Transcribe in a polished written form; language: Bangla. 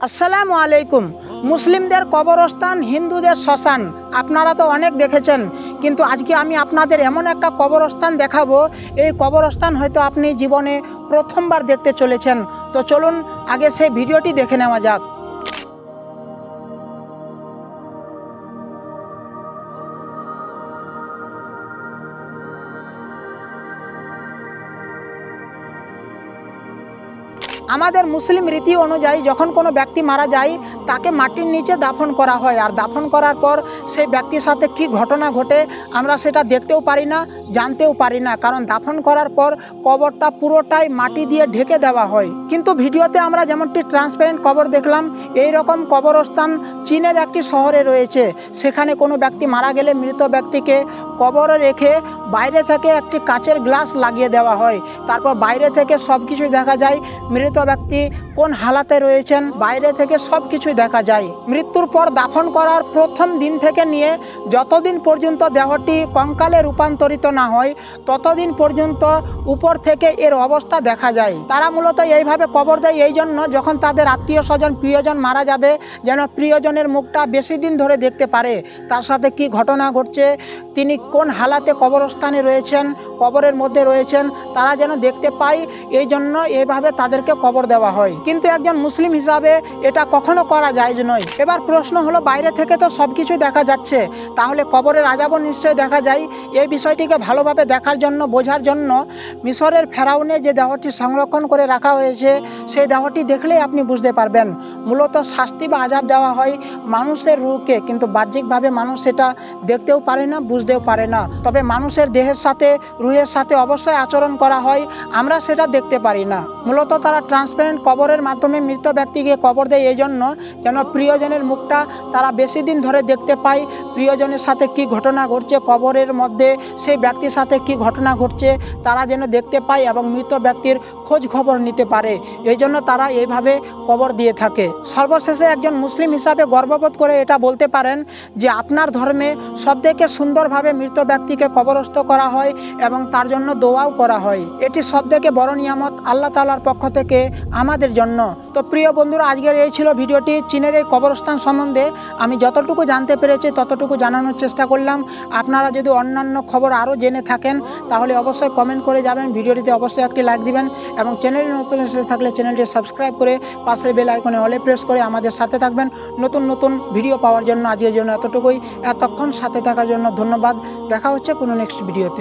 আসসালামু আলাইকুম। মুসলিমদের কবরস্থান, হিন্দুদের শ্মশান আপনারা তো অনেক দেখেছেন, কিন্তু আজকে আমি আপনাদের এমন একটা কবরস্থান দেখাবো। এই কবরস্থান হয়তো আপনি জীবনে প্রথমবার দেখতে চলেছেন। তো চলুন আগে সেই ভিডিওটি দেখে নেওয়া যাক। আমাদের মুসলিম রীতি অনুযায়ী যখন কোনো ব্যক্তি মারা যায় তাকে মাটির নিচে দাফন করা হয়, আর দাফন করার পর সেই ব্যক্তির সাথে কি ঘটনা ঘটে আমরা সেটা দেখতেও পারি না, জানতেও পারি না, কারণ দাফন করার পর কবরটা পুরোটাই মাটি দিয়ে ঢেকে দেওয়া হয়। কিন্তু ভিডিওতে আমরা যেমনটি ট্রান্সপারেন্ট কবর দেখলাম, এই রকম কবরস্থান চীনের একটি শহরে রয়েছে। সেখানে কোনো ব্যক্তি মারা গেলে মৃত ব্যক্তিকে কবরে রেখে বাইরে থেকে একটি কাচের গ্লাস লাগিয়ে দেওয়া হয়। তারপর বাইরে থেকে সব কিছুই দেখা যায়, মৃত ব্যক্তি কোন হালাতে রয়েছেন বাইরে থেকে সব কিছুই দেখা যায়। মৃত্যুর পর দাফন করার প্রথম দিন থেকে নিয়ে যতদিন পর্যন্ত দেহটি কঙ্কালে রূপান্তরিত না হয় ততদিন পর্যন্ত উপর থেকে এর অবস্থা দেখা যায়। তারা মূলত এইভাবে কবর দেয় এই জন্য, যখন তাদের আত্মীয় স্বজন প্রিয়জন মারা যাবে যেন প্রিয়জনের মুখটা বেশি দিন ধরে দেখতে পারে, তার সাথে কি ঘটনা ঘটছে, তিনি কোন হালাতে কবরস্থানে রয়েছেন, কবরের মধ্যে রয়েছেন, তারা যেন দেখতে পায়, এই জন্য এইভাবে তাদেরকে কবর দেওয়া হয়। কিন্তু একজন মুসলিম হিসাবে এটা কখনো করা যায় নয়। এবার প্রশ্ন হলো, বাইরে থেকে তো সব কিছু দেখা যাচ্ছে, তাহলে কবরের আযাবও নিশ্চয়ই দেখা যায়। এই বিষয়টিকে ভালোভাবে দেখার জন্য, বোঝার জন্য মিশরের ফেরাউনে যে দেহটি সংরক্ষণ করে রাখা হয়েছে সেই দেহটি দেখলেই আপনি বুঝতে পারবেন। মূলত শাস্তি বা আযাব দেওয়া হয় মানুষের রূহকে, কিন্তু বাহ্যিকভাবে মানুষ সেটা দেখতেও পারে না, বুঝতেও পারে না। তবে মানুষের দেহের সাথে, রুহের সাথে অবশ্যই আচরণ করা হয়, আমরা সেটা দেখতে পারি না। মূলত তারা ট্রান্সপারেন্ট কবরের মাধ্যমে মৃত ব্যক্তিকে কবর দেয় এই জন্য, যেন প্রিয়জনের মুখটা তারা বেশি দিন ধরে দেখতে পায়, প্রিয়জনের সাথে কি ঘটনা ঘটছে, কবরের মধ্যে সেই ব্যক্তির সাথে কি ঘটনা ঘটছে তারা যেন দেখতে পায় এবং মৃত ব্যক্তির খোঁজ খবর নিতে পারে। এই জন্য তারা এইভাবে কবর দিয়ে থাকে। সর্বশেষে একজন মুসলিম হিসাবে গর্ববোধ করে এটা বলতে পারেন যে আপনার ধর্মে সবথেকে সুন্দরভাবে মৃত ব্যক্তিকে কবরস্থ করা হয় এবং তার জন্য দোয়াও করা হয়। এটি সবথেকে বড় নিয়ামত আল্লাহ তাআলার পক্ষ থেকে আমাদের জন্য। তো প্রিয় বন্ধুরা, আজকের এই ছিল ভিডিওটি চীনের এই কবরস্থান সম্বন্ধে। আমি যতটুকু জানতে পেরেছি ততটুকু জানানোর চেষ্টা করলাম। আপনারা যদি অন্যান্য খবর আরও জেনে থাকেন তাহলে অবশ্যই কমেন্ট করে যাবেন, ভিডিওটিতে অবশ্যই একটি লাইক দিবেন এবং চ্যানেলে নতুন এসে থাকলে চ্যানেলটি সাবস্ক্রাইব করে পাশের বেল আইকনে অলে প্রেস করে আমাদের সাথে থাকবেন নতুন নতুন ভিডিও পাওয়ার জন্য। আজকের জন্য এতটুকুই। এতক্ষণ সাথে থাকার জন্য ধন্যবাদ। দেখা হচ্ছে কোনো নেক্সট ভিডিওতে।